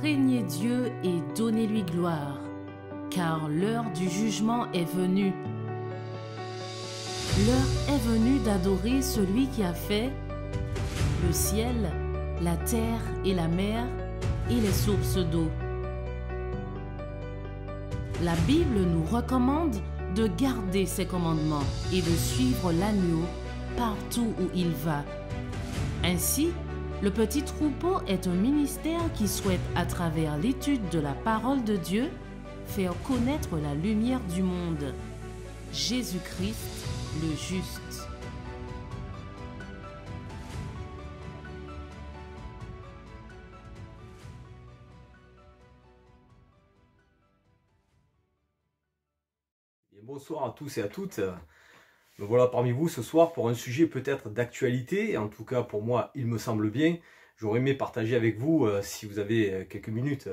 Craignez Dieu et donnez-lui gloire, car l'heure du jugement est venue. L'heure est venue d'adorer celui qui a fait le ciel, la terre et la mer et les sources d'eau. La Bible nous recommande de garder ses commandements et de suivre l'agneau partout où il va. Ainsi, le petit troupeau est un ministère qui souhaite, à travers l'étude de la parole de Dieu, faire connaître la lumière du monde, Jésus-Christ le juste. Bonsoir à tous et à toutes. Me voilà parmi vous ce soir pour un sujet peut-être d'actualité. En tout cas pour moi il me semble bien. J'aurais aimé partager avec vous, si vous avez quelques minutes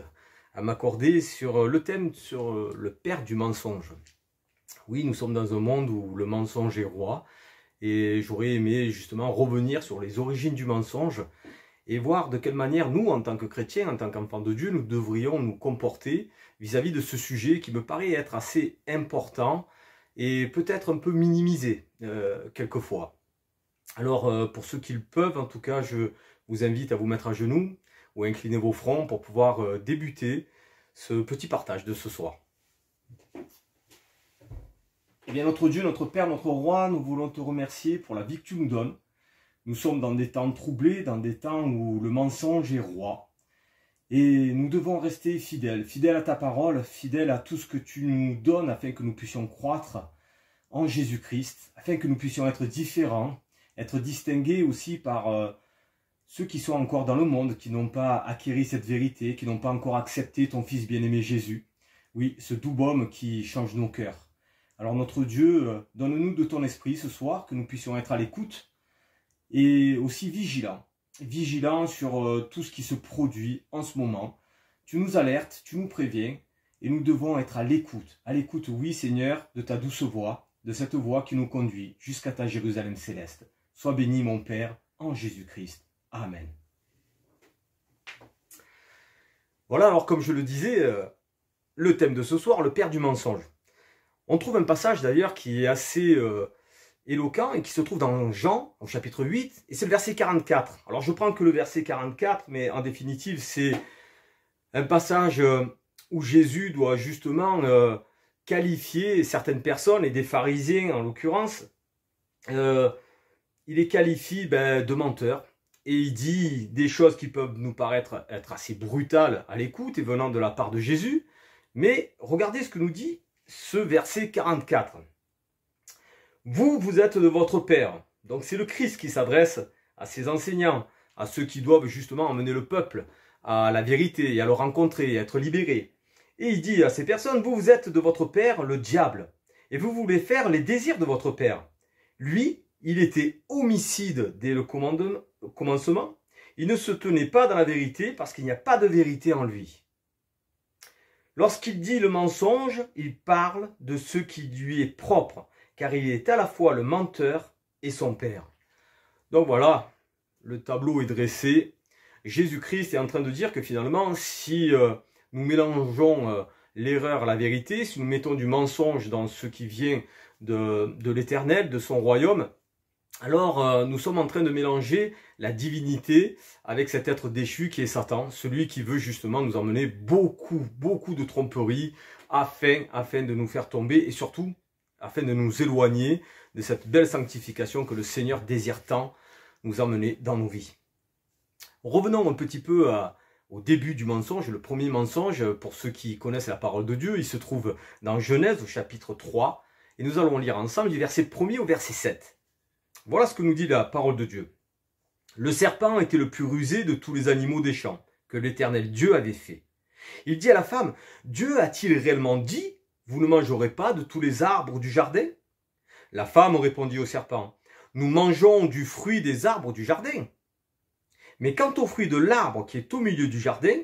à m'accorder, sur le thème sur le père du mensonge. Oui, nous sommes dans un monde où le mensonge est roi. Et j'aurais aimé justement revenir sur les origines du mensonge et voir de quelle manière nous, en tant que chrétiens, en tant qu'enfants de Dieu, nous devrions nous comporter vis-à-vis de ce sujet qui me paraît être assez important et peut-être un peu minimisé quelquefois. Alors pour ceux qui le peuvent, en tout cas, je vous invite à vous mettre à genoux ou à incliner vos fronts pour pouvoir débuter ce petit partage de ce soir. Eh bien, notre Dieu, notre Père, notre Roi, nous voulons te remercier pour la vie que tu nous donnes. Nous sommes dans des temps troublés, dans des temps où le mensonge est roi. Et nous devons rester fidèles, fidèles à ta parole, fidèles à tout ce que tu nous donnes afin que nous puissions croître en Jésus-Christ, afin que nous puissions être différents, être distingués aussi par ceux qui sont encore dans le monde, qui n'ont pas acquéri cette vérité, qui n'ont pas encore accepté ton Fils bien-aimé Jésus. Oui, ce doux baume qui change nos cœurs. Alors notre Dieu, donne-nous de ton esprit ce soir, que nous puissions être à l'écoute et aussi vigilants sur tout ce qui se produit en ce moment. Tu nous alertes, tu nous préviens et nous devons être à l'écoute. À l'écoute, oui Seigneur, de ta douce voix, de cette voix qui nous conduit jusqu'à ta Jérusalem céleste. Sois béni mon Père, en Jésus-Christ. Amen. Voilà, alors comme je le disais, le thème de ce soir, le père du mensonge. On trouve un passage d'ailleurs qui est assez éloquent et qui se trouve dans Jean, au chapitre 8, et c'est le verset 44. Alors je prends que le verset 44, mais en définitive c'est un passage où Jésus doit justement qualifier certaines personnes, et des pharisiens en l'occurrence. Il les qualifie de menteurs, et il dit des choses qui peuvent nous paraître être assez brutales à l'écoute et venant de la part de Jésus, mais regardez ce que nous dit ce verset 44. Vous, vous êtes de votre Père. Donc c'est le Christ qui s'adresse à ses enseignants, à ceux qui doivent justement emmener le peuple à la vérité et à le rencontrer et à être libérés. Et il dit à ces personnes, vous, vous êtes de votre Père, le diable, et vous voulez faire les désirs de votre Père. Lui, il était homicide dès le commencement. Il ne se tenait pas dans la vérité parce qu'il n'y a pas de vérité en lui. Lorsqu'il dit le mensonge, il parle de ce qui lui est propre, car il est à la fois le menteur et son père. Donc voilà, le tableau est dressé. Jésus-Christ est en train de dire que finalement, si nous mélangeons l'erreur à la vérité, si nous mettons du mensonge dans ce qui vient de l'Éternel, de son royaume, alors nous sommes en train de mélanger la divinité avec cet être déchu qui est Satan, celui qui veut justement nous emmener beaucoup de tromperies afin de nous faire tomber et surtout afin de nous éloigner de cette belle sanctification que le Seigneur désire tant nous emmener dans nos vies. Revenons un petit peu au début du mensonge, le premier mensonge, pour ceux qui connaissent la parole de Dieu, il se trouve dans Genèse au chapitre 3, et nous allons lire ensemble du verset 1er au verset 7. Voilà ce que nous dit la parole de Dieu. Le serpent était le plus rusé de tous les animaux des champs que l'Éternel Dieu avait fait. Il dit à la femme, Dieu a-t-il réellement dit, vous ne mangerez pas de tous les arbres du jardin? La femme répondit au serpent, nous mangeons du fruit des arbres du jardin. Mais quant au fruit de l'arbre qui est au milieu du jardin,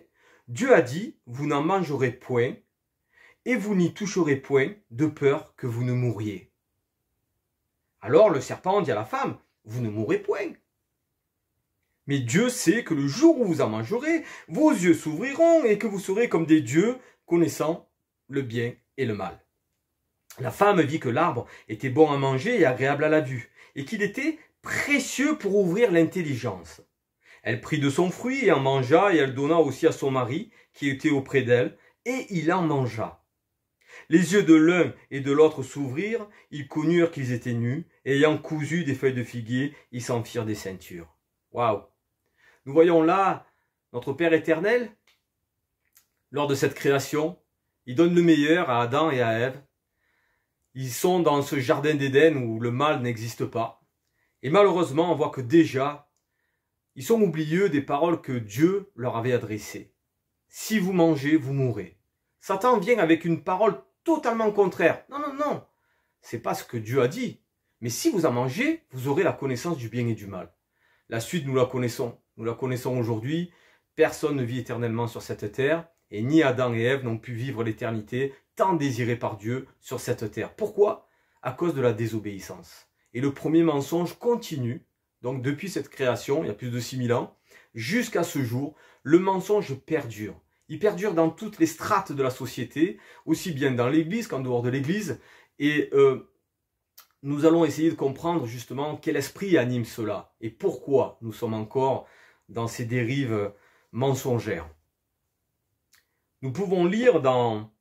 Dieu a dit, vous n'en mangerez point, et vous n'y toucherez point, de peur que vous ne mouriez. Alors le serpent dit à la femme, vous ne mourrez point. Mais Dieu sait que le jour où vous en mangerez, vos yeux s'ouvriront et que vous serez comme des dieux, connaissant le bien et le mal. La femme vit que l'arbre était bon à manger et agréable à la vue, et qu'il était précieux pour ouvrir l'intelligence. Elle prit de son fruit et en mangea, et elle donna aussi à son mari, qui était auprès d'elle, et il en mangea. Les yeux de l'un et de l'autre s'ouvrirent, ils connurent qu'ils étaient nus, et ayant cousu des feuilles de figuier, ils s'en firent des ceintures. Waouh! Nous voyons là notre Père éternel, lors de cette création, il donne le meilleur à Adam et à Ève. Ils sont dans ce jardin d'Éden où le mal n'existe pas. Et malheureusement, on voit que déjà, ils sont oublieux des paroles que Dieu leur avait adressées. Si vous mangez, vous mourrez. Satan vient avec une parole totalement contraire. Non, non, non. C'est pas ce que Dieu a dit. Mais si vous en mangez, vous aurez la connaissance du bien et du mal. La suite, nous la connaissons. Nous la connaissons aujourd'hui. Personne ne vit éternellement sur cette terre. Et ni Adam et Ève n'ont pu vivre l'éternité tant désirée par Dieu sur cette terre. Pourquoi? À cause de la désobéissance. Et le premier mensonge continue. Donc depuis cette création, il y a plus de 6000 ans, jusqu'à ce jour, le mensonge perdure. Il perdure dans toutes les strates de la société, aussi bien dans l'église qu'en dehors de l'église. Et nous allons essayer de comprendre justement quel esprit anime cela et pourquoi nous sommes encore dans ces dérives mensongères. Nous pouvons lire dans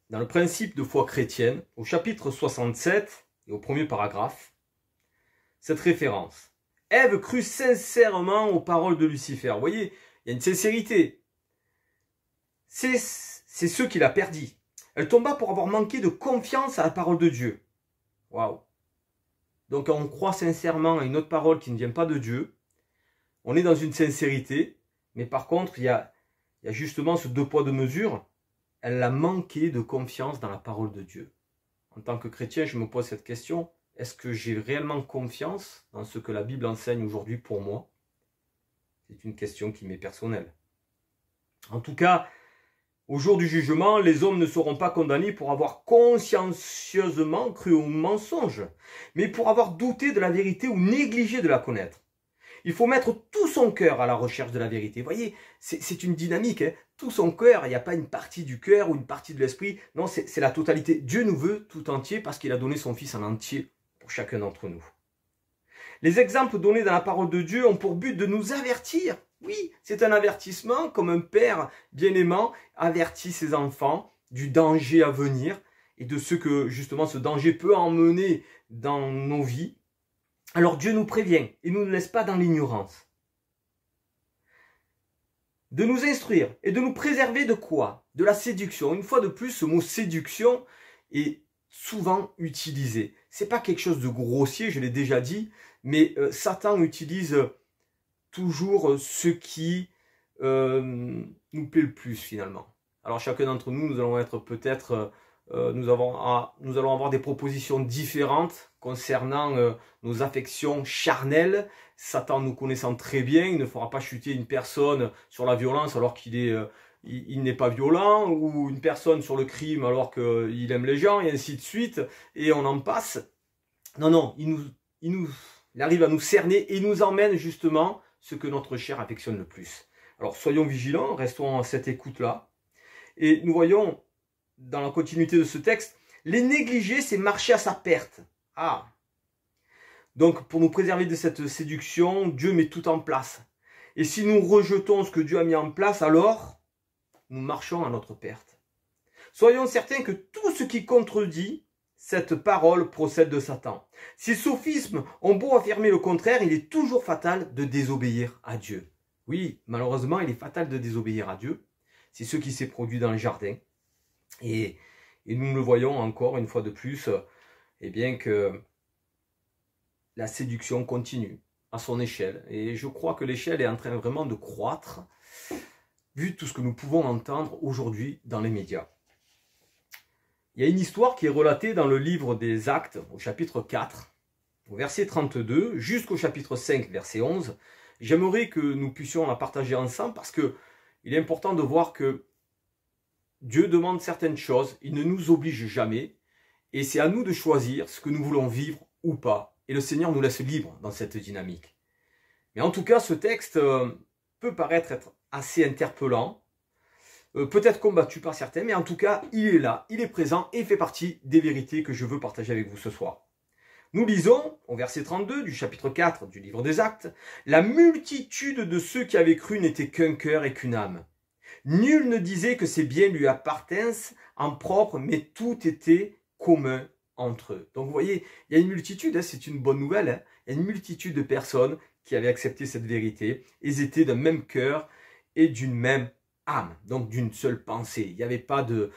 le principe de foi chrétienne, au chapitre 67 et au premier paragraphe, cette référence. Ève crut sincèrement aux paroles de Lucifer. Vous voyez, il y a une sincérité. C'est ce qui l'a perdu. Elle tomba pour avoir manqué de confiance à la parole de Dieu. Waouh! Donc on croit sincèrement à une autre parole qui ne vient pas de Dieu. On est dans une sincérité, mais par contre, il y a justement ce 2 poids 2 mesures. Elle a manqué de confiance dans la parole de Dieu. En tant que chrétien, je me pose cette question. Est-ce que j'ai réellement confiance dans ce que la Bible enseigne aujourd'hui pour moi? C'est une question qui m'est personnelle. En tout cas, au jour du jugement, les hommes ne seront pas condamnés pour avoir consciencieusement cru au mensonge, mais pour avoir douté de la vérité ou négligé de la connaître. Il faut mettre tout son cœur à la recherche de la vérité. Vous voyez, c'est une dynamique. Hein. Tout son cœur, il n'y a pas une partie du cœur ou une partie de l'esprit. Non, c'est la totalité. Dieu nous veut tout entier parce qu'il a donné son Fils en entier pour chacun d'entre nous. Les exemples donnés dans la parole de Dieu ont pour but de nous avertir. Oui, c'est un avertissement, comme un père bien-aimant avertit ses enfants du danger à venir et de ce que justement ce danger peut emmener dans nos vies. Alors Dieu nous prévient et ne nous laisse pas dans l'ignorance. De nous instruire et de nous préserver de quoi? De la séduction. Une fois de plus, ce mot séduction est souvent utilisé. C'est pas quelque chose de grossier, je l'ai déjà dit, mais Satan utilise toujours ce qui nous plaît le plus finalement. Alors chacun d'entre nous, nous allons être peut-être, nous allons avoir des propositions différentes concernant nos affections charnelles. Satan nous connaissant très bien, il ne fera pas chuter une personne sur la violence alors il n'est pas violent, ou une personne sur le crime alors qu'il aime les gens, et ainsi de suite, et on en passe. Non, non, il arrive à nous cerner et nous emmène justement ce que notre chair affectionne le plus. Alors soyons vigilants, restons à cette écoute-là. Et nous voyons, dans la continuité de ce texte, les négliger, c'est marcher à sa perte. Ah! Donc pour nous préserver de cette séduction, Dieu met tout en place. Et si nous rejetons ce que Dieu a mis en place, alors nous marchons à notre perte. Soyons certains que tout ce qui contredit cette parole procède de Satan. Ces sophismes ont beau affirmer le contraire, il est toujours fatal de désobéir à Dieu. Oui, malheureusement, il est fatal de désobéir à Dieu. C'est ce qui s'est produit dans le jardin. Et nous le voyons encore une fois de plus, eh bien que la séduction continue à son échelle. Et je crois que l'échelle est en train vraiment de croître, vu tout ce que nous pouvons entendre aujourd'hui dans les médias. Il y a une histoire qui est relatée dans le livre des Actes, au chapitre 4, au verset 32, jusqu'au chapitre 5, verset 11. J'aimerais que nous puissions la partager ensemble parce que il est important de voir que Dieu demande certaines choses, il ne nous oblige jamais, et c'est à nous de choisir ce que nous voulons vivre ou pas. Et le Seigneur nous laisse libres dans cette dynamique. Mais en tout cas, ce texte peut paraître être assez interpellant, peut-être combattu par certains, mais en tout cas, il est là, il est présent et fait partie des vérités que je veux partager avec vous ce soir. Nous lisons, au verset 32 du chapitre 4 du livre des Actes, « La multitude de ceux qui avaient cru n'était qu'un cœur et qu'une âme. Nul ne disait que ses biens lui appartinssent en propre, mais tout était commun entre eux. » Donc vous voyez, il y a une multitude, c'est une bonne nouvelle, il y a une multitude de personnes qui avaient accepté cette vérité. Ils étaient d'un même cœur et d'une même âme, donc d'une seule pensée. Il n'y avait pas de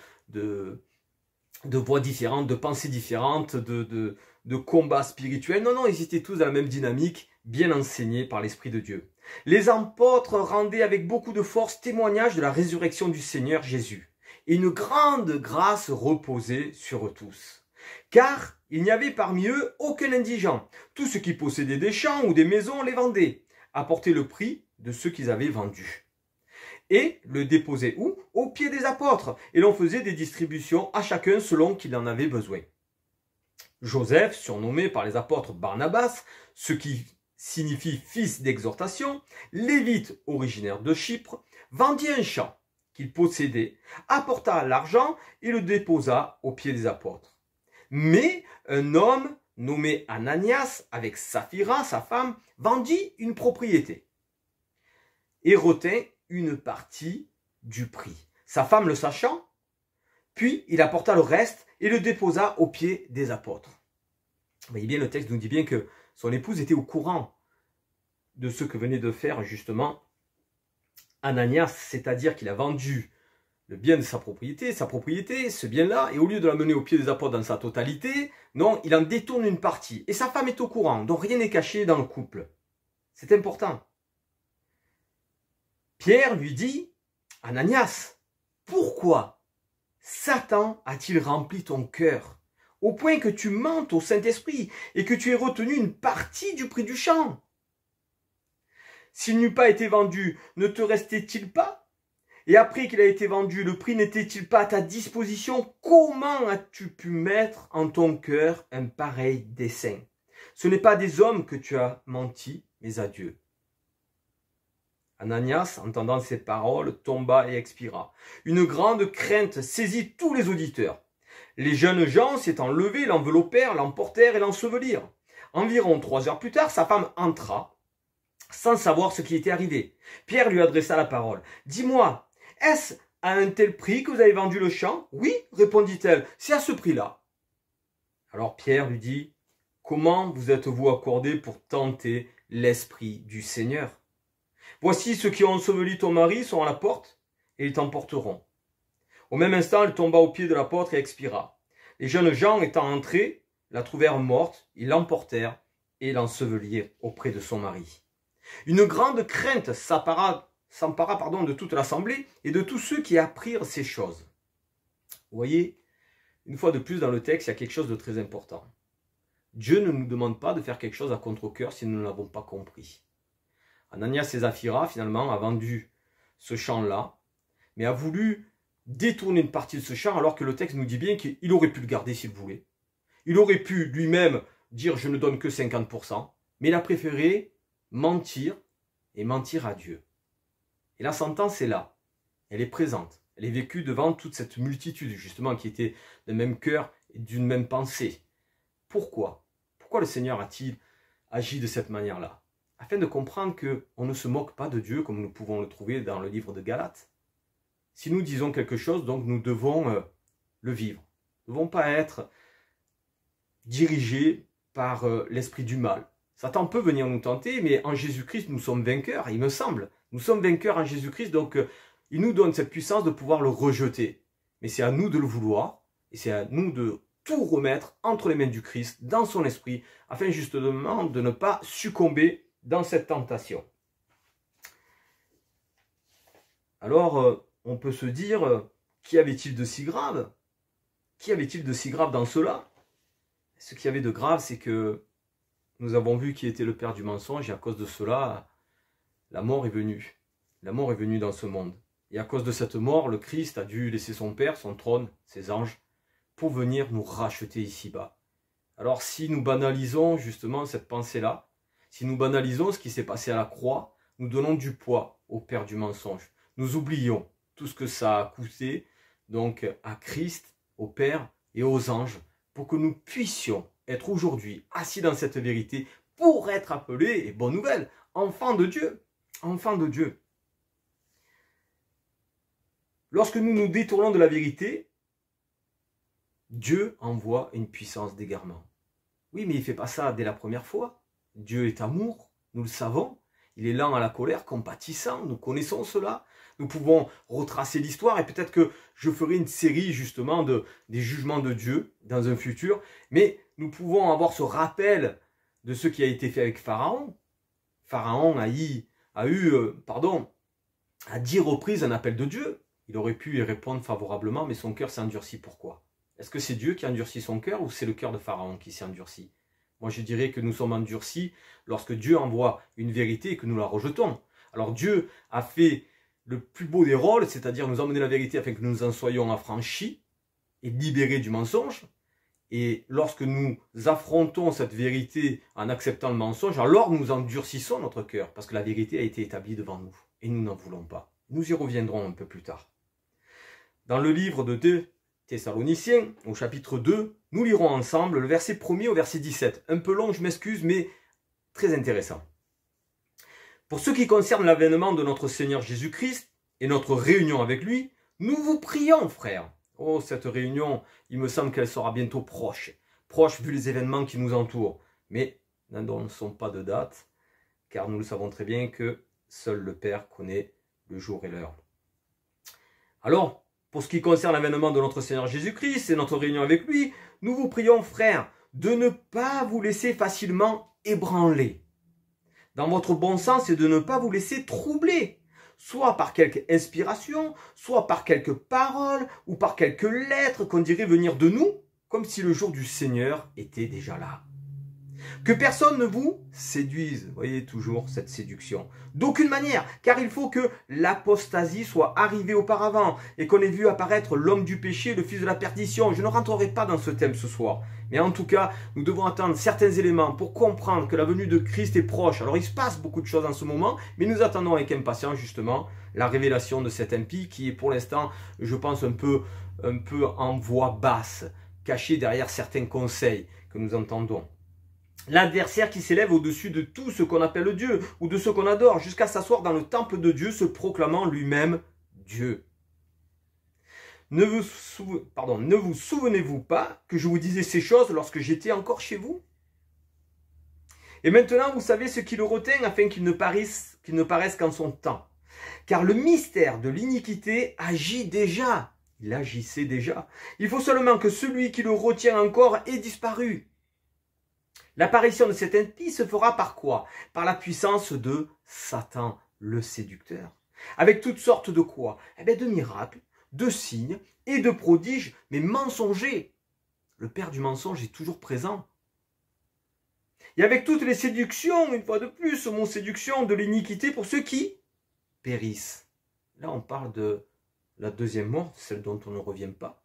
voix différentes, de pensées différentes, de combats spirituels. Non, ils étaient tous dans la même dynamique, bien enseignés par l'Esprit de Dieu. Les apôtres rendaient avec beaucoup de force témoignage de la résurrection du Seigneur Jésus. Et une grande grâce reposait sur eux tous. Car il n'y avait parmi eux aucun indigent. Tous ceux qui possédaient des champs ou des maisons les vendaient, apportaient le prix de ceux qu'ils avaient vendus. Et le déposaient où? Aux pieds des apôtres. Et l'on faisait des distributions à chacun selon qu'il en avait besoin. Joseph, surnommé par les apôtres Barnabas, ce qui signifie fils d'exhortation, lévite originaire de Chypre, vendit un champ qu'il possédait, apporta l'argent et le déposa aux pieds des apôtres. Mais un homme nommé Ananias, avec Saphira, sa femme, vendit une propriété et retint une partie du prix. Sa femme le sachant, puis il apporta le reste et le déposa aux pieds des apôtres. Vous voyez bien, le texte nous dit bien que son épouse était au courant de ce que venait de faire justement Ananias, c'est-à-dire qu'il a vendu le bien de sa propriété, ce bien-là, et au lieu de l'amener aux pieds des apôtres dans sa totalité, non, il en détourne une partie. Et sa femme est au courant, donc rien n'est caché dans le couple. C'est important. Pierre lui dit, Ananias, pourquoi Satan a-t-il rempli ton cœur, au point que tu mentes au Saint-Esprit et que tu aies retenu une partie du prix du champ? S'il n'eût pas été vendu, ne te restait-il pas? Et après qu'il a été vendu, le prix n'était-il pas à ta disposition? Comment as-tu pu mettre en ton cœur un pareil dessein? Ce n'est pas des hommes que tu as menti, mais à Dieu. Ananias, entendant ces paroles, tomba et expira. Une grande crainte saisit tous les auditeurs. Les jeunes gens s'étant levés, l'enveloppèrent, l'emportèrent et l'ensevelirent. Environ 3 heures plus tard, sa femme entra, sans savoir ce qui était arrivé. Pierre lui adressa la parole. « Dis-moi, est-ce à un tel prix que vous avez vendu le champ? » « Oui, répondit-elle, c'est à ce prix-là. » Alors Pierre lui dit, « Comment vous êtes-vous accordé pour tenter l'Esprit du Seigneur? Voici ceux qui ont enseveli ton mari sont à la porte, et ils t'emporteront. » Au même instant, elle tomba aux pieds de l'apôtre et expira. Les jeunes gens étant entrés, la trouvèrent morte, ils l'emportèrent et l'ensevelirent auprès de son mari. Une grande crainte s'empara de toute l'assemblée et de tous ceux qui apprirent ces choses. Vous voyez, une fois de plus dans le texte, il y a quelque chose de très important. Dieu ne nous demande pas de faire quelque chose à contre-cœur si nous ne l'avons pas compris. Ananias et Saphira, finalement, a vendu ce champ-là, mais a voulu détourner une partie de ce champ alors que le texte nous dit bien qu'il aurait pu le garder s'il voulait. Il aurait pu lui-même dire « je ne donne que 50%, mais il a préféré mentir et mentir à Dieu. Et la sentence est là, elle est présente, elle est vécue devant toute cette multitude justement qui était d'un même cœur et d'une même pensée. Pourquoi? Pourquoi le Seigneur a-t-il agi de cette manière-là? Afin de comprendre qu'on ne se moque pas de Dieu comme nous pouvons le trouver dans le livre de Galates. Si nous disons quelque chose, donc nous devons le vivre. Nous ne devons pas être dirigés par l'esprit du mal. Satan peut venir nous tenter, mais en Jésus-Christ, nous sommes vainqueurs, il me semble. Nous sommes vainqueurs en Jésus-Christ, donc il nous donne cette puissance de pouvoir le rejeter. Mais c'est à nous de le vouloir, et c'est à nous de tout remettre entre les mains du Christ, dans son esprit, afin justement de ne pas succomber dans cette tentation. Alors, on peut se dire, qu'y avait-il de si grave? Qu'y avait-il de si grave dans cela? Ce qu'il y avait de grave, c'est que nous avons vu qui était le père du mensonge, et à cause de cela, la mort est venue. La mort est venue dans ce monde. Et à cause de cette mort, le Christ a dû laisser son Père, son trône, ses anges, pour venir nous racheter ici-bas. Alors si nous banalisons justement cette pensée-là, Si nous banalisons ce qui s'est passé à la croix, nous donnons du poids au père du mensonge. Nous oublions tout ce que ça a coûté donc à Christ, au Père et aux anges, pour que nous puissions être aujourd'hui assis dans cette vérité, pour être appelés, et bonne nouvelle, enfants de Dieu. Enfants de Dieu. Lorsque nous nous détournons de la vérité, Dieu envoie une puissance d'égarement. Oui, mais il ne fait pas ça dès la première fois. Dieu est amour, nous le savons. Il est lent à la colère, compatissant, nous connaissons cela. Nous pouvons retracer l'histoire et peut-être que je ferai une série justement des jugements de Dieu dans un futur. Mais nous pouvons avoir ce rappel de ce qui a été fait avec Pharaon. Pharaon a eu à 10 reprises un appel de Dieu. Il aurait pu y répondre favorablement, mais son cœur s'est endurci. Pourquoi? Est-ce que c'est Dieu qui a endurci son cœur ou c'est le cœur de Pharaon qui s'est endurci? Moi, je dirais que nous sommes endurcis lorsque Dieu envoie une vérité et que nous la rejetons. Alors Dieu a fait le plus beau des rôles, c'est-à-dire nous emmener la vérité afin que nous en soyons affranchis et libérés du mensonge. Et lorsque nous affrontons cette vérité en acceptant le mensonge, alors nous endurcissons notre cœur, parce que la vérité a été établie devant nous, et nous n'en voulons pas. Nous y reviendrons un peu plus tard. Dans le livre de 2 Thessaloniciens, au chapitre 2, nous lirons ensemble le verset 1er au verset 17. Un peu long, je m'excuse, mais très intéressant. Pour ce qui concerne l'avènement de notre Seigneur Jésus-Christ et notre réunion avec lui, nous vous prions, frères. Oh, cette réunion, il me semble qu'elle sera bientôt proche. Proche vu les événements qui nous entourent. Mais n'annonçons pas de date, car nous le savons très bien que seul le Père connaît le jour et l'heure. Alors, pour ce qui concerne l'avènement de notre Seigneur Jésus-Christ et notre réunion avec lui, nous vous prions, frères, de ne pas vous laisser facilement ébranler dans votre bon sens et de ne pas vous laisser troubler, soit par quelque inspiration, soit par quelques paroles ou par quelques lettres qu'on dirait venir de nous, comme si le jour du Seigneur était déjà là. Que personne ne vous séduise, vous voyez toujours cette séduction, d'aucune manière, car il faut que l'apostasie soit arrivée auparavant et qu'on ait vu apparaître l'homme du péché, le fils de la perdition. Je ne rentrerai pas dans ce thème ce soir, mais en tout cas, nous devons attendre certains éléments pour comprendre que la venue de Christ est proche. Alors il se passe beaucoup de choses en ce moment, mais nous attendons avec impatience justement la révélation de cet impie qui est pour l'instant, je pense, un peu en voix basse, caché derrière certains conseils que nous entendons. L'adversaire qui s'élève au-dessus de tout ce qu'on appelle Dieu ou de ce qu'on adore, jusqu'à s'asseoir dans le temple de Dieu, se proclamant lui-même Dieu. Ne vous souvenez-vous pas que je vous disais ces choses lorsque j'étais encore chez vous? Et maintenant, vous savez ce qui le retient afin qu'il ne paraisse qu'en son temps. Car le mystère de l'iniquité agit déjà. Il agissait déjà. Il faut seulement que celui qui le retient encore ait disparu. L'apparition de cet impie se fera par quoi? Par la puissance de Satan, le séducteur. Avec toutes sortes de quoi? Eh bien, de miracles, de signes et de prodiges, mais mensongers. Le père du mensonge est toujours présent. Et avec toutes les séductions, une fois de plus, ce mot séduction, de l'iniquité pour ceux qui périssent. Là, on parle de la deuxième mort, celle dont on ne revient pas.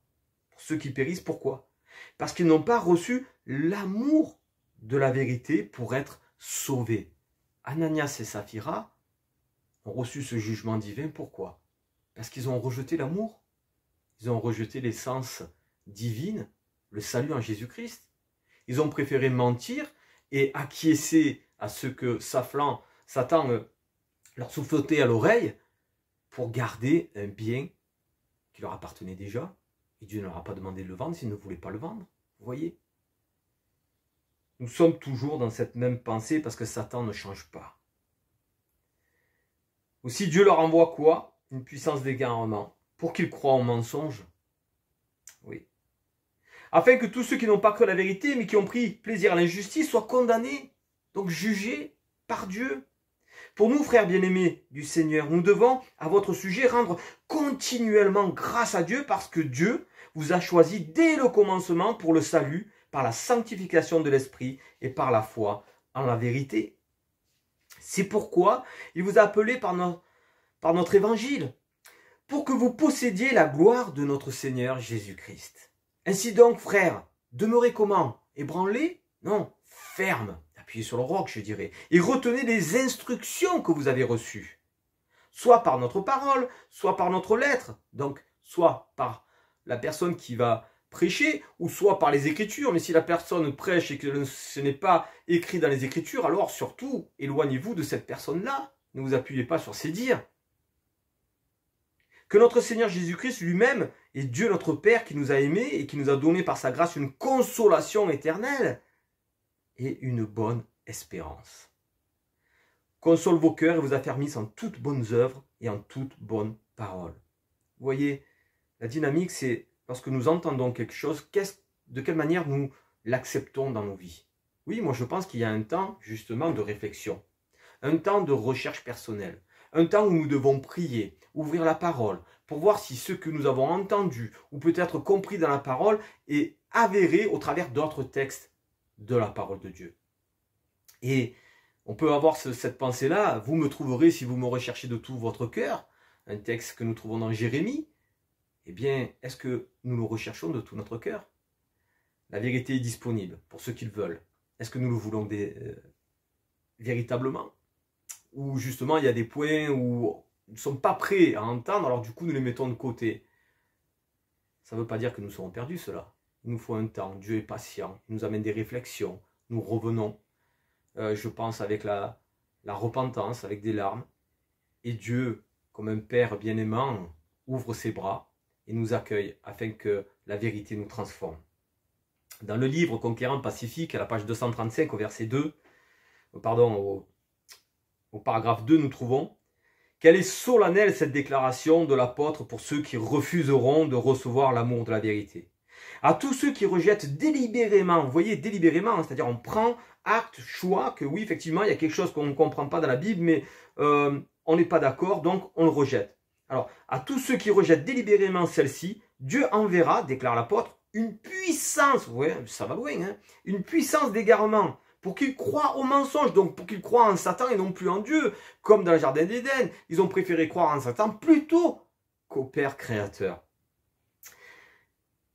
Pour ceux qui périssent, pourquoi? Parce qu'ils n'ont pas reçu l'amour de la vérité pour être sauvés. Ananias et Saphira ont reçu ce jugement divin. Pourquoi? Parce qu'ils ont rejeté l'amour. Ils ont rejeté l'essence divine, le salut en Jésus-Christ. Ils ont préféré mentir et acquiescer à ce que Satan leur souffletait à l'oreille pour garder un bien qui leur appartenait déjà. Et Dieu ne leur a pas demandé de le vendre s'ils ne voulaient pas le vendre. Vous voyez? Nous sommes toujours dans cette même pensée parce que Satan ne change pas. Aussi Dieu leur envoie quoi? Une puissance d'égarement pour qu'ils croient au mensonge. Oui. Afin que tous ceux qui n'ont pas cru la vérité mais qui ont pris plaisir à l'injustice soient condamnés, donc jugés par Dieu. Pour nous, frères bien-aimés du Seigneur, nous devons à votre sujet rendre continuellement grâce à Dieu parce que Dieu vous a choisi dès le commencement pour le salut, par la sanctification de l'esprit et par la foi en la vérité. C'est pourquoi il vous a appelé par notre évangile, pour que vous possédiez la gloire de notre Seigneur Jésus-Christ. Ainsi donc, frères, demeurez comment? Ébranlés? Non, fermes. appuyez sur le roc, je dirais, et retenez les instructions que vous avez reçues, soit par notre parole, soit par notre lettre, donc soit par la personne qui va prêcher, ou soit par les Écritures. Mais si la personne prêche et que ce n'est pas écrit dans les Écritures, alors surtout, éloignez-vous de cette personne-là. Ne vous appuyez pas sur ses dires. Que notre Seigneur Jésus-Christ lui-même est Dieu notre Père qui nous a aimés et qui nous a donné par sa grâce une consolation éternelle et une bonne espérance. Console vos cœurs et vous affermisse en toutes bonnes œuvres et en toutes bonnes paroles. Vous voyez, la dynamique, c'est lorsque nous entendons quelque chose, de quelle manière nous l'acceptons dans nos vies. Oui, moi je pense qu'il y a un temps justement de réflexion, un temps de recherche personnelle, un temps où nous devons prier, ouvrir la parole, pour voir si ce que nous avons entendu ou peut-être compris dans la parole est avéré au travers d'autres textes de la parole de Dieu. Et on peut avoir cette pensée-là, vous me trouverez si vous me recherchez de tout votre cœur, un texte que nous trouvons dans Jérémie. Eh bien, est-ce que nous le recherchons de tout notre cœur? La vérité est disponible pour ceux qui le veulent. Est-ce que nous le voulons véritablement? Ou justement, il y a des points où nous ne sommes pas prêts à entendre, alors du coup, nous les mettons de côté. Ça ne veut pas dire que nous serons perdus, cela. Il nous faut un temps. Dieu est patient. Il nous amène des réflexions. Nous revenons. Je pense avec la repentance, avec des larmes. Et Dieu, comme un Père bien-aimant, ouvre ses bras et nous accueille afin que la vérité nous transforme. Dans le livre Conquérant Pacifique, à la page 235, au verset 2, au paragraphe 2, nous trouvons: quelle est solennelle cette déclaration de l'apôtre pour ceux qui refuseront de recevoir l'amour de la vérité. À tous ceux qui rejettent délibérément, vous voyez, délibérément, c'est-à-dire on prend acte, choix, que oui, effectivement, il y a quelque chose qu'on ne comprend pas dans la Bible, mais on n'est pas d'accord, donc on le rejette. Alors, à tous ceux qui rejettent délibérément celle-ci, Dieu enverra, déclare l'apôtre, une puissance, ouais, ça va loin, hein, une puissance d'égarement, pour qu'ils croient au mensonge, donc pour qu'ils croient en Satan et non plus en Dieu, comme dans le jardin d'Éden. Ils ont préféré croire en Satan plutôt qu'au Père créateur.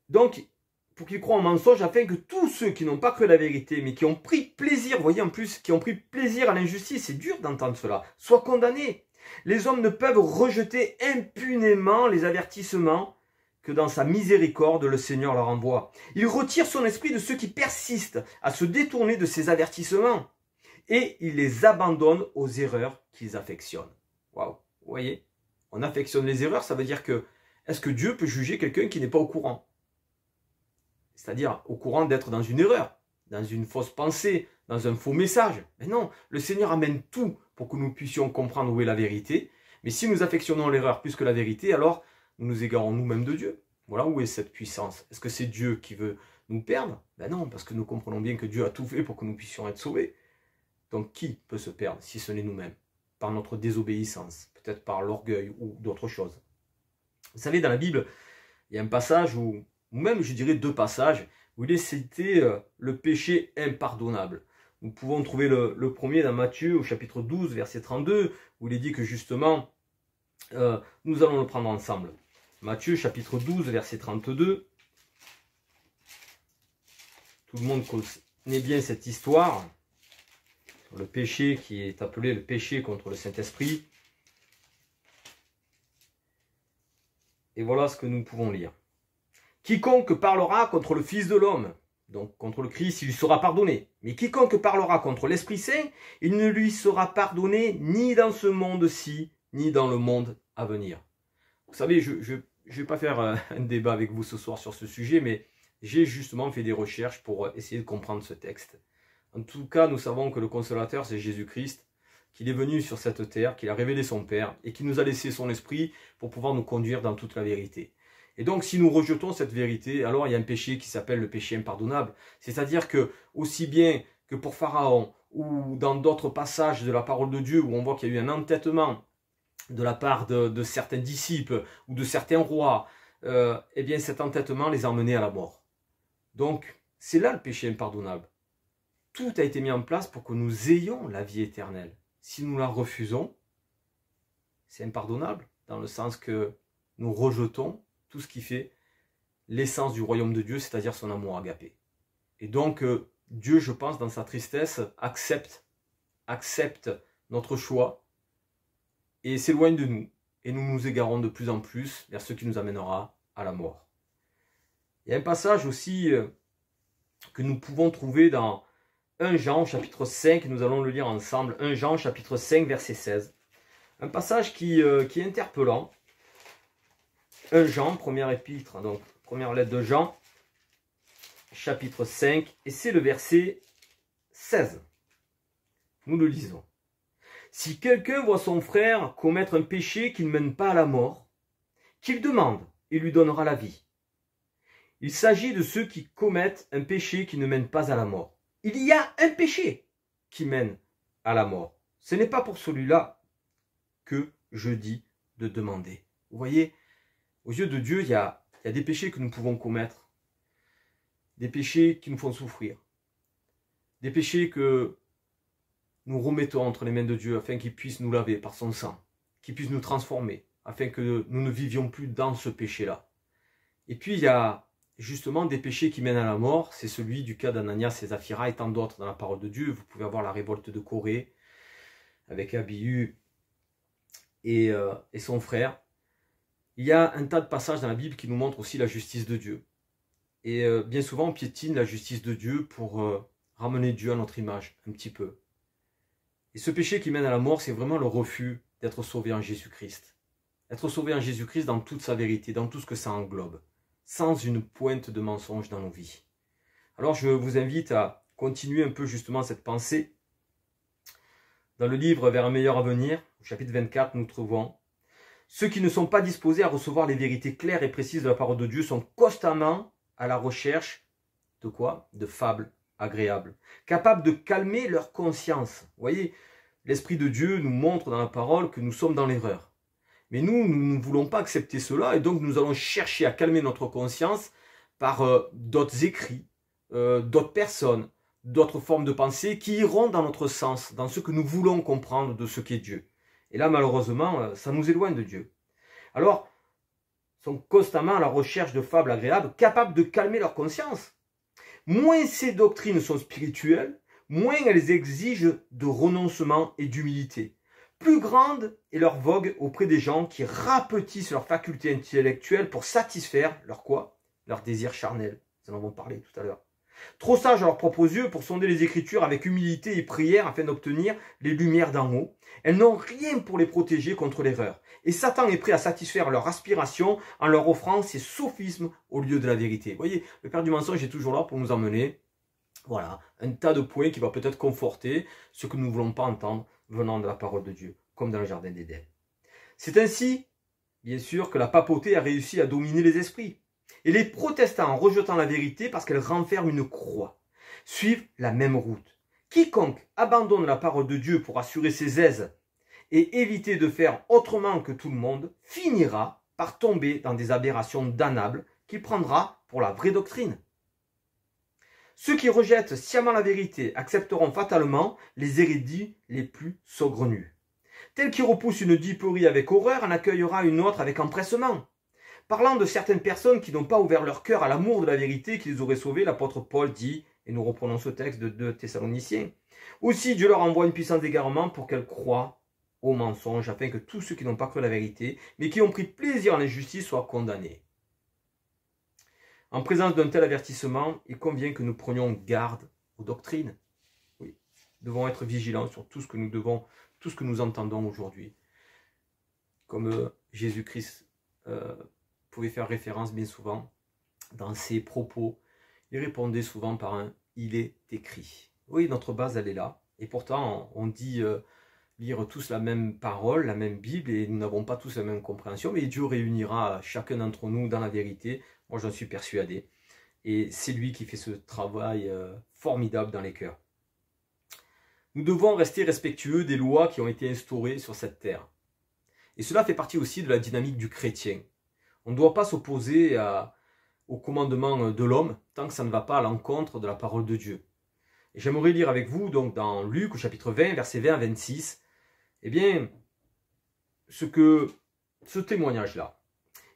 Donc, pour qu'ils croient au mensonge, afin que tous ceux qui n'ont pas cru la vérité, mais qui ont pris plaisir, vous voyez en plus, qui ont pris plaisir à l'injustice, c'est dur d'entendre cela, soient condamnés. Les hommes ne peuvent rejeter impunément les avertissements que dans sa miséricorde le Seigneur leur envoie. Il retire son esprit de ceux qui persistent à se détourner de ses avertissements et il les abandonne aux erreurs qu'ils affectionnent. Waouh, vous voyez, on affectionne les erreurs, ça veut dire que, est-ce que Dieu peut juger quelqu'un qui n'est pas au courant? C'est-à-dire au courant d'être dans une erreur, dans une fausse pensée, dans un faux message. Mais non, le Seigneur amène tout pour que nous puissions comprendre où est la vérité. Mais si nous affectionnons l'erreur plus que la vérité, alors nous nous égarons nous-mêmes de Dieu. Voilà où est cette puissance. Est-ce que c'est Dieu qui veut nous perdre? Ben non, parce que nous comprenons bien que Dieu a tout fait pour que nous puissions être sauvés. Donc qui peut se perdre si ce n'est nous-mêmes? Par notre désobéissance, peut-être par l'orgueil ou d'autres choses. Vous savez, dans la Bible, il y a un passage où, ou même je dirais deux passages, où il est cité le péché impardonnable. Nous pouvons trouver le premier dans Matthieu au chapitre 12, verset 32, où il est dit que justement, nous allons le prendre ensemble. Matthieu chapitre 12, verset 32. Tout le monde connaît bien cette histoire. Le péché qui est appelé le péché contre le Saint-Esprit. Et voilà ce que nous pouvons lire. Quiconque parlera contre le Fils de l'homme, donc contre le Christ, il lui sera pardonné. Mais quiconque parlera contre l'Esprit Saint, il ne lui sera pardonné ni dans ce monde-ci, ni dans le monde à venir. Vous savez, je ne vais pas faire un débat avec vous ce soir sur ce sujet, mais j'ai justement fait des recherches pour essayer de comprendre ce texte. En tout cas, nous savons que le Consolateur, c'est Jésus-Christ, qu'il est venu sur cette terre, qu'il a révélé son Père, et qu'il nous a laissé son Esprit pour pouvoir nous conduire dans toute la vérité. Et donc, si nous rejetons cette vérité, alors il y a un péché qui s'appelle le péché impardonnable. C'est-à-dire que, aussi bien que pour Pharaon, ou dans d'autres passages de la parole de Dieu, où on voit qu'il y a eu un entêtement de la part de certains disciples, ou de certains rois, eh bien cet entêtement les a emmenés à la mort. Donc, c'est là le péché impardonnable. Tout a été mis en place pour que nous ayons la vie éternelle. Si nous la refusons, c'est impardonnable, dans le sens que nous rejetons tout ce qui fait l'essence du royaume de Dieu, c'est-à-dire son amour agapé. Et donc, Dieu, je pense, dans sa tristesse, accepte notre choix et s'éloigne de nous. Et nous nous égarons de plus en plus vers ce qui nous amènera à la mort. Il y a un passage aussi que nous pouvons trouver dans 1 Jean chapitre 5, nous allons le lire ensemble, 1 Jean chapitre 5 verset 16. Un passage qui est interpellant. 1 Jean, première épître, donc première lettre de Jean, chapitre 5, et c'est le verset 16. Nous le lisons. Si quelqu'un voit son frère commettre un péché qui ne mène pas à la mort, qu'il demande, il lui donnera la vie. Il s'agit de ceux qui commettent un péché qui ne mène pas à la mort. Il y a un péché qui mène à la mort. Ce n'est pas pour celui-là que je dis de demander. Vous voyez, aux yeux de Dieu, il y a des péchés que nous pouvons commettre. Des péchés qui nous font souffrir. Des péchés que nous remettons entre les mains de Dieu afin qu'il puisse nous laver par son sang, qu'il puisse nous transformer, afin que nous ne vivions plus dans ce péché-là. Et puis il y a justement des péchés qui mènent à la mort, c'est celui du cas d'Ananias et Saphira et tant d'autres dans la parole de Dieu. Vous pouvez avoir la révolte de Corée avec Abihu et son frère. Il y a un tas de passages dans la Bible qui nous montrent aussi la justice de Dieu. Et bien souvent on piétine la justice de Dieu pour ramener Dieu à notre image un petit peu. Et ce péché qui mène à la mort, c'est vraiment le refus d'être sauvé en Jésus-Christ. Être sauvé en Jésus-Christ dans toute sa vérité, dans tout ce que ça englobe, sans une pointe de mensonge dans nos vies. Alors je vous invite à continuer un peu justement cette pensée. Dans le livre Vers un meilleur avenir, au chapitre 24, nous trouvons « Ceux qui ne sont pas disposés à recevoir les vérités claires et précises de la parole de Dieu sont constamment à la recherche de quoi? De fables agréables, capables de calmer leur conscience. » Vous voyez, l'Esprit de Dieu nous montre dans la parole que nous sommes dans l'erreur. Mais nous ne voulons pas accepter cela et donc nous allons chercher à calmer notre conscience par d'autres écrits, d'autres personnes, d'autres formes de pensée qui iront dans notre sens, dans ce que nous voulons comprendre de ce qu'est Dieu. Et là, malheureusement, ça nous éloigne de Dieu. Alors, ils sont constamment à la recherche de fables agréables, capables de calmer leur conscience. Moins ces doctrines sont spirituelles, moins elles exigent de renoncement et d'humilité. Plus grande est leur vogue auprès des gens qui rapetissent leurs facultés intellectuelles pour satisfaire leur quoi? Leur désir charnel. Nous en avons parlé tout à l'heure. Trop sages à leurs propres yeux pour sonder les Écritures avec humilité et prière afin d'obtenir les lumières d'en haut. Elles n'ont rien pour les protéger contre l'erreur. Et Satan est prêt à satisfaire leur aspiration en leur offrant ses sophismes au lieu de la vérité. Vous voyez, le père du mensonge est toujours là pour nous emmener, voilà, un tas de points qui va peut-être conforter ce que nous ne voulons pas entendre venant de la parole de Dieu, comme dans le jardin d'Éden. C'est ainsi, bien sûr, que la papauté a réussi à dominer les esprits. Et les protestants, en rejetant la vérité parce qu'elle renferme une croix, suivent la même route. Quiconque abandonne la parole de Dieu pour assurer ses aises et éviter de faire autrement que tout le monde, finira par tomber dans des aberrations damnables qu'il prendra pour la vraie doctrine. Ceux qui rejettent sciemment la vérité accepteront fatalement les hérésies les plus saugrenues. Tel qui repousse une diperie avec horreur en accueillera une autre avec empressement. Parlant de certaines personnes qui n'ont pas ouvert leur cœur à l'amour de la vérité qui les aurait sauvés, l'apôtre Paul dit, et nous reprenons ce texte de 2 Thessaloniciens, aussi Dieu leur envoie une puissance d'égarement pour qu'elles croient au mensonge, afin que tous ceux qui n'ont pas cru la vérité, mais qui ont pris plaisir en l'injustice, soient condamnés. En présence d'un tel avertissement, il convient que nous prenions garde aux doctrines. Oui, nous devons être vigilants sur tout ce que nous entendons aujourd'hui. Comme Jésus-Christ pouvait faire référence bien souvent dans ses propos, il répondait souvent par un « il est écrit ». Oui, notre base, elle est là. Et pourtant, on dit lire tous la même parole, la même Bible, et nous n'avons pas tous la même compréhension, mais Dieu réunira chacun d'entre nous dans la vérité. Moi, j'en suis persuadé. Et c'est lui qui fait ce travail formidable dans les cœurs. Nous devons rester respectueux des lois qui ont été instaurées sur cette terre. Et cela fait partie aussi de la dynamique du chrétien. On ne doit pas s'opposer au commandement de l'homme tant que ça ne va pas à l'encontre de la parole de Dieu. Et j'aimerais lire avec vous donc dans Luc au chapitre 20, versets 20 à 26, eh bien, ce témoignage-là.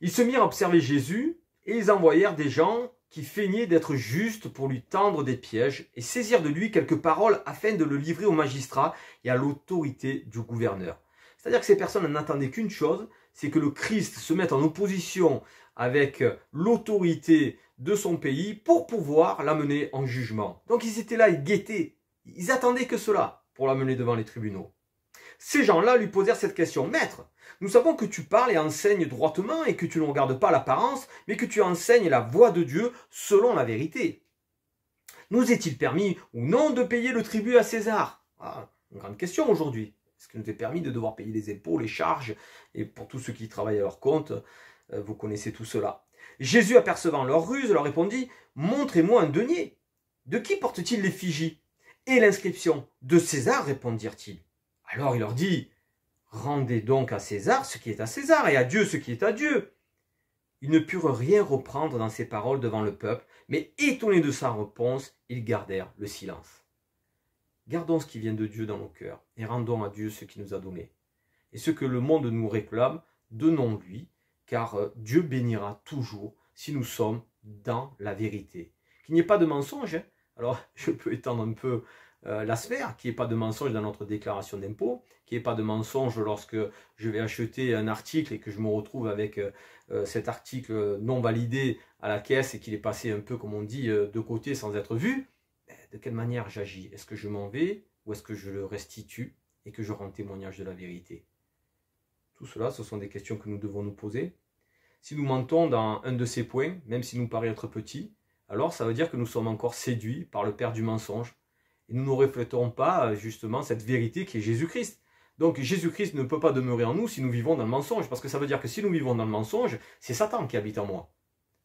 Ils se mirent à observer Jésus et ils envoyèrent des gens qui feignait d'être juste pour lui tendre des pièges et saisir de lui quelques paroles afin de le livrer au magistrat et à l'autorité du gouverneur. C'est-à-dire que ces personnes n'attendaient qu'une chose, c'est que le Christ se mette en opposition avec l'autorité de son pays pour pouvoir l'amener en jugement. Donc ils étaient là, ils guettaient, ils attendaient que cela pour l'amener devant les tribunaux. Ces gens-là lui posèrent cette question. « Maître, nous savons que tu parles et enseignes droitement et que tu ne regardes pas l'apparence, mais que tu enseignes la voie de Dieu selon la vérité. Nous est-il permis ou non de payer le tribut à César ?» Une grande question aujourd'hui. Est-ce qu'il nous est permis de devoir payer les impôts, les charges? Et pour tous ceux qui travaillent à leur compte, vous connaissez tout cela. Jésus, apercevant leur ruse, leur répondit « Montrez-moi un denier. De qui porte-t-il l'effigie? Et l'inscription? De César, répondirent-ils. Alors il leur dit « Rendez donc à César ce qui est à César et à Dieu ce qui est à Dieu. » Ils ne purent rien reprendre dans ces paroles devant le peuple, mais étonnés de sa réponse, ils gardèrent le silence. Gardons ce qui vient de Dieu dans nos cœurs et rendons à Dieu ce qu'il nous a donné. Et ce que le monde nous réclame, donnons-lui, car Dieu bénira toujours si nous sommes dans la vérité. Qu'il n'y ait pas de mensonge. Alors, je peux étendre un peu la sphère, qu'il n'y ait pas de mensonge dans notre déclaration d'impôt, qu'il n'y ait pas de mensonge lorsque je vais acheter un article et que je me retrouve avec cet article non validé à la caisse et qu'il est passé un peu, comme on dit, de côté sans être vu. De quelle manière j'agis? Est-ce que je m'en vais ou est-ce que je le restitue et que je rends témoignage de la vérité? Tout cela, ce sont des questions que nous devons nous poser. Si nous mentons dans un de ces points, même s'il nous paraît être petit, alors ça veut dire que nous sommes encore séduits par le père du mensonge. Et nous ne reflétons pas justement cette vérité qui est Jésus-Christ. Donc Jésus-Christ ne peut pas demeurer en nous si nous vivons dans le mensonge, parce que ça veut dire que si nous vivons dans le mensonge, c'est Satan qui habite en moi,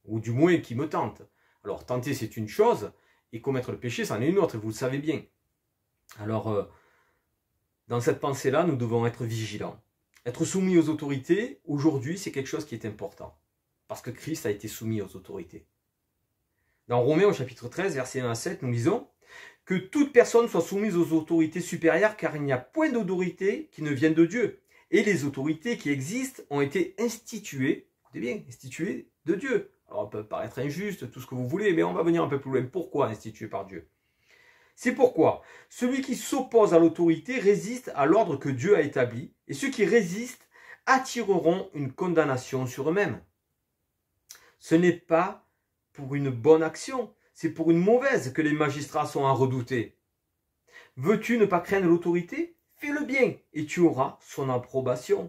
ou du moins qui me tente. Alors tenter c'est une chose, et commettre le péché c'en est une autre, et vous le savez bien. Alors dans cette pensée-là, nous devons être vigilants. Être soumis aux autorités, aujourd'hui, c'est quelque chose qui est important, parce que Christ a été soumis aux autorités. Dans Romains au chapitre 13, versets 1 à 7, nous lisons « Que toute personne soit soumise aux autorités supérieures, car il n'y a point d'autorité qui ne vienne de Dieu. Et les autorités qui existent ont été instituées, écoutez bien, instituées de Dieu. » Alors, ça peut paraître injuste, tout ce que vous voulez, mais on va venir un peu plus loin. Pourquoi instituées par Dieu? C'est pourquoi celui qui s'oppose à l'autorité résiste à l'ordre que Dieu a établi, et ceux qui résistent attireront une condamnation sur eux-mêmes. Ce n'est pas pour une bonne action, c'est pour une mauvaise que les magistrats sont à redouter. Veux-tu ne pas craindre l'autorité? Fais le bien et tu auras son approbation.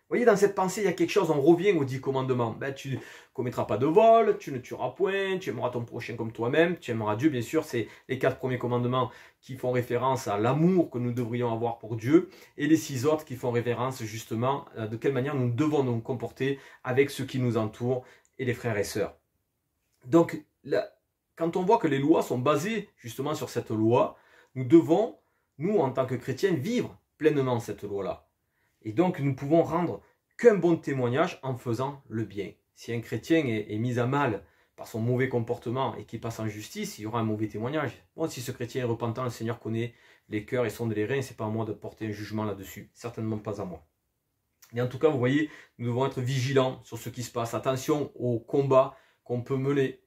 Vous voyez, dans cette pensée, il y a quelque chose, on revient aux 10 commandements. Tu ne commettras pas de vol, tu ne tueras point, tu aimeras ton prochain comme toi-même, tu aimeras Dieu, bien sûr, c'est les 4 premiers commandements qui font référence à l'amour que nous devrions avoir pour Dieu, et les 6 autres qui font référence justement à de quelle manière nous devons nous comporter avec ceux qui nous entourent et les frères et sœurs. Donc, quand on voit que les lois sont basées justement sur cette loi, nous devons, nous en tant que chrétiens, vivre pleinement cette loi-là. Et donc, nous ne pouvons rendre qu'un bon témoignage en faisant le bien. Si un chrétien est mis à mal par son mauvais comportement et qu'il passe en justice, il y aura un mauvais témoignage. Bon, si ce chrétien est repentant, le Seigneur connaît les cœurs et sonde les reins, c'est pas à moi de porter un jugement là-dessus. Certainement pas à moi. Et en tout cas, vous voyez, nous devons être vigilants sur ce qui se passe. Attention aux combats qu'on peut mener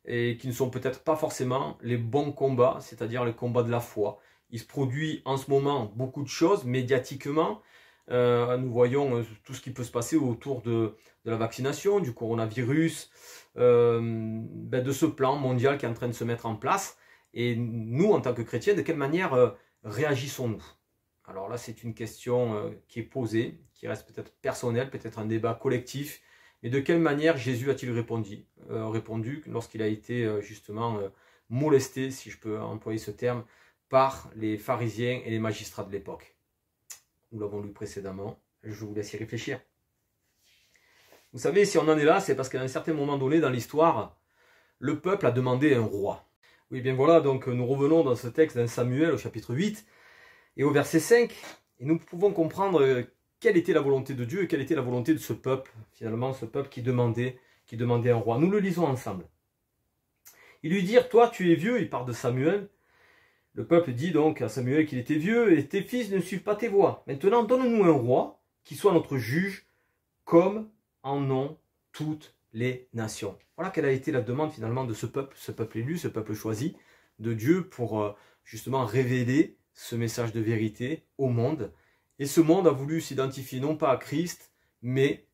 et qui ne sont peut-être pas forcément les bons combats, c'est-à-dire les combats de la foi. Il se produit en ce moment beaucoup de choses médiatiquement. Nous voyons tout ce qui peut se passer autour de la vaccination, du coronavirus, de ce plan mondial qui est en train de se mettre en place. Et nous, en tant que chrétiens, de quelle manière réagissons-nous? Alors là, c'est une question qui est posée, qui reste peut-être personnelle, peut-être un débat collectif. Mais de quelle manière Jésus a-t-il répondu lorsqu'il a été justement molesté, si je peux employer ce terme, par les pharisiens et les magistrats de l'époque? Nous l'avons lu précédemment, je vous laisse y réfléchir. Vous savez, si on en est là, c'est parce qu'à un certain moment donné dans l'histoire, le peuple a demandé un roi. Oui, bien voilà, donc nous revenons dans ce texte d'un Samuel au chapitre 8 et au verset 5, et nous pouvons comprendre quelle était la volonté de Dieu et quelle était la volonté de ce peuple, finalement ce peuple qui demandait un roi. Nous le lisons ensemble. Ils lui dirent, toi tu es vieux, il parle de Samuel. Le peuple dit donc à Samuel qu'il était vieux et tes fils ne suivent pas tes voies. Maintenant donne-nous un roi qui soit notre juge comme en ont toutes les nations. Voilà quelle a été la demande finalement de ce peuple élu, ce peuple choisi de Dieu pour justement révéler ce message de vérité au monde. Et ce monde a voulu s'identifier non pas à Christ, mais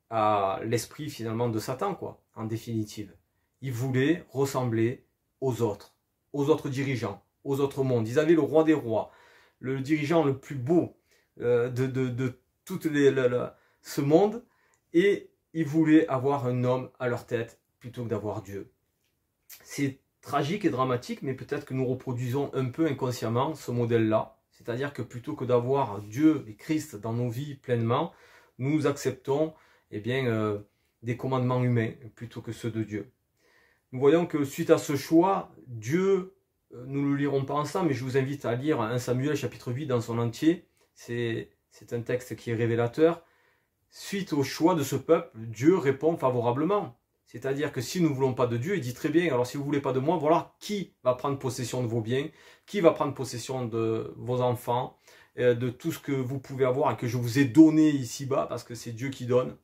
à l'esprit finalement de Satan, quoi, en définitive. Ils voulaient ressembler aux autres dirigeants, aux autres mondes. Ils avaient le roi des rois, le dirigeant le plus beau de tout ce monde, et ils voulaient avoir un homme à leur tête plutôt que d'avoir Dieu. C'est tragique et dramatique, mais peut-être que nous reproduisons un peu inconsciemment ce modèle-là. C'est-à-dire que plutôt que d'avoir Dieu et Christ dans nos vies pleinement, nous acceptons des commandements humains plutôt que ceux de Dieu. Nous voyons que suite à ce choix, Dieu, nous ne le lirons pas ensemble, mais je vous invite à lire 1 Samuel chapitre 8 dans son entier. C'est un texte qui est révélateur. Suite au choix de ce peuple, Dieu répond favorablement. C'est-à-dire que si nous ne voulons pas de Dieu, il dit très bien, alors si vous ne voulez pas de moi, voilà qui va prendre possession de vos biens, qui va prendre possession de vos enfants, de tout ce que vous pouvez avoir et que je vous ai donné ici-bas, parce que c'est Dieu qui donne.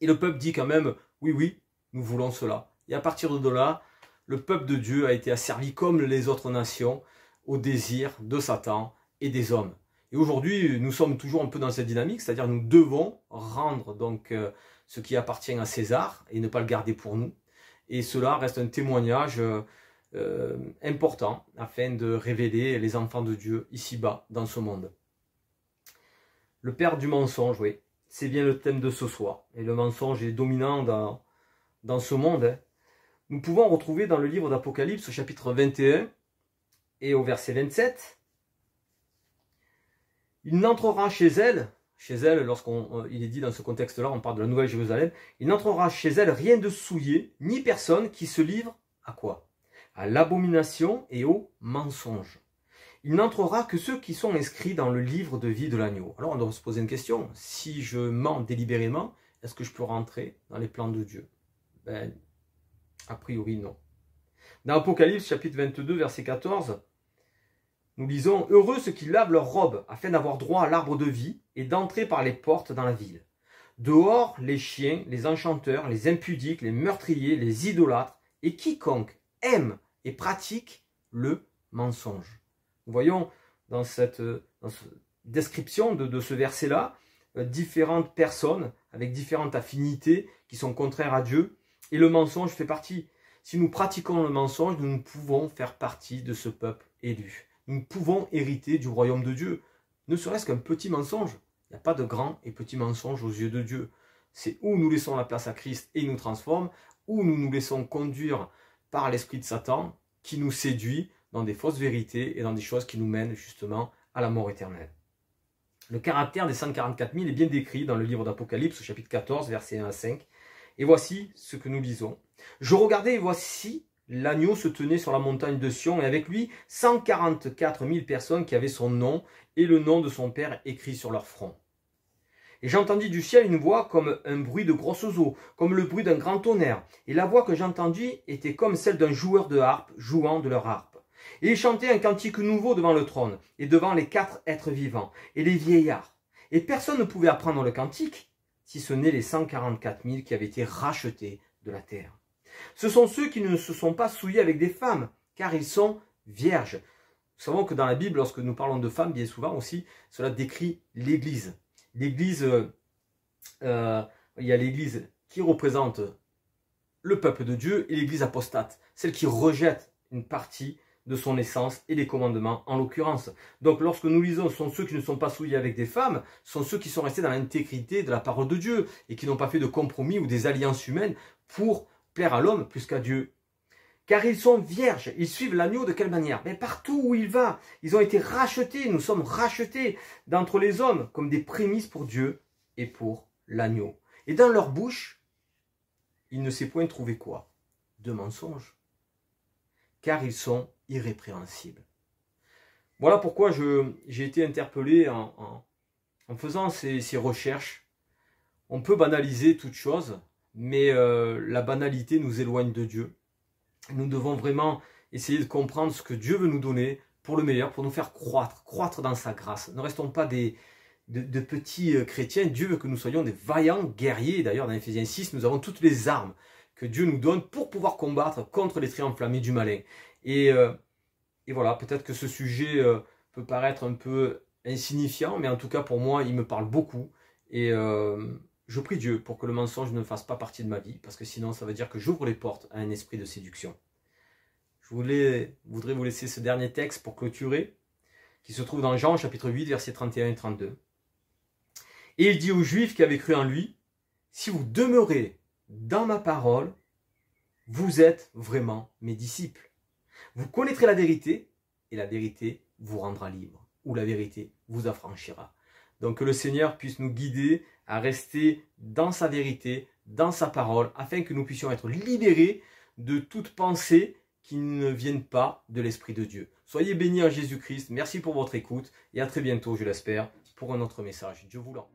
Et le peuple dit quand même, oui, oui, nous voulons cela. Et à partir de là, le peuple de Dieu a été asservi comme les autres nations au désir de Satan et des hommes. Et aujourd'hui, nous sommes toujours un peu dans cette dynamique, c'est-à-dire nous devons rendre donc ce qui appartient à César et ne pas le garder pour nous. Et cela reste un témoignage important afin de révéler les enfants de Dieu ici-bas dans ce monde. Le père du mensonge, oui, c'est bien le thème de ce soir. Et le mensonge est dominant dans ce monde. Hein. Nous pouvons retrouver dans le livre d'Apocalypse au chapitre 21 et au verset 27. Il n'entrera chez elle, lorsqu'il est dit dans ce contexte-là, on parle de la Nouvelle Jérusalem, il n'entrera chez elle rien de souillé, ni personne qui se livre à quoi? À l'abomination et au mensonge. Il n'entrera que ceux qui sont inscrits dans le livre de vie de l'agneau. Alors on doit se poser une question, si je mens délibérément, est-ce que je peux rentrer dans les plans de Dieu? Ben, a priori non. Dans Apocalypse chapitre 22 verset 14, nous lisons « Heureux ceux qui lavent leurs robes, afin d'avoir droit à l'arbre de vie et d'entrer par les portes dans la ville. Dehors, les chiens, les enchanteurs, les impudiques, les meurtriers, les idolâtres, et quiconque aime et pratique le mensonge. » Nous voyons dans cette description de ce verset-là, différentes personnes avec différentes affinités qui sont contraires à Dieu, et le mensonge fait partie. Si nous pratiquons le mensonge, nous pouvons faire partie de ce peuple élu. Nous pouvons hériter du royaume de Dieu, ne serait-ce qu'un petit mensonge. Il n'y a pas de grand et petit mensonge aux yeux de Dieu. C'est où nous laissons la place à Christ et il nous transforme, ou nous nous laissons conduire par l'esprit de Satan qui nous séduit dans des fausses vérités et dans des choses qui nous mènent justement à la mort éternelle. Le caractère des 144 000 est bien décrit dans le livre d'Apocalypse, au chapitre 14, versets 1 à 5. Et voici ce que nous lisons. « Je regardais et voici l'agneau se tenait sur la montagne de Sion et avec lui 144 000 personnes qui avaient son nom et le nom de son père écrit sur leur front. Et j'entendis du ciel une voix comme un bruit de grosses eaux, comme le bruit d'un grand tonnerre. Et la voix que j'entendis était comme celle d'un joueur de harpe jouant de leur harpe. Et ils chantaient un cantique nouveau devant le trône et devant les 4 êtres vivants et les vieillards. Et personne ne pouvait apprendre le cantique, si ce n'est les 144 000 qui avaient été rachetés de la terre. Ce sont ceux qui ne se sont pas souillés avec des femmes, car ils sont vierges. Nous savons que dans la Bible, lorsque nous parlons de femmes, bien souvent aussi, cela décrit l'Église. L'Église, il y a l'Église qui représente le peuple de Dieu et l'Église apostate, celle qui rejette une partie de son essence et des commandements en l'occurrence. Donc lorsque nous lisons, ce sont ceux qui ne sont pas souillés avec des femmes, ce sont ceux qui sont restés dans l'intégrité de la parole de Dieu et qui n'ont pas fait de compromis ou des alliances humaines pour plaire à l'homme plus qu'à Dieu. Car ils sont vierges, ils suivent l'agneau de quelle manière? Mais partout où il va, ils ont été rachetés, nous sommes rachetés d'entre les hommes comme des prémices pour Dieu et pour l'agneau. Et dans leur bouche, il ne s'est point trouvé quoi? De mensonges. Car ils sont irrépréhensibles. Voilà pourquoi j'ai été interpellé en faisant ces recherches. On peut banaliser toute chose, mais la banalité nous éloigne de Dieu. Nous devons vraiment essayer de comprendre ce que Dieu veut nous donner pour le meilleur, pour nous faire croître dans sa grâce. Ne restons pas des de petits chrétiens. Dieu veut que nous soyons des vaillants guerriers. D'ailleurs, dans Éphésiens 6, nous avons toutes les armes que Dieu nous donne pour pouvoir combattre contre les traits enflammés du malin. Et voilà, peut-être que ce sujet peut paraître un peu insignifiant, mais en tout cas pour moi, il me parle beaucoup. Et je prie Dieu pour que le mensonge ne fasse pas partie de ma vie, parce que sinon ça veut dire que j'ouvre les portes à un esprit de séduction. Je voudrais vous laisser ce dernier texte pour clôturer, qui se trouve dans Jean chapitre 8, versets 31 et 32. Et il dit aux Juifs qui avaient cru en lui, « Si vous demeurez dans ma parole, vous êtes vraiment mes disciples. Vous connaîtrez la vérité, et la vérité vous rendra libre, ou la vérité vous affranchira. » Donc que le Seigneur puisse nous guider à rester dans sa vérité, dans sa parole, afin que nous puissions être libérés de toute pensée qui ne vienne pas de l'Esprit de Dieu. Soyez bénis en Jésus-Christ, merci pour votre écoute, et à très bientôt, je l'espère, pour un autre message. Dieu vous l'en.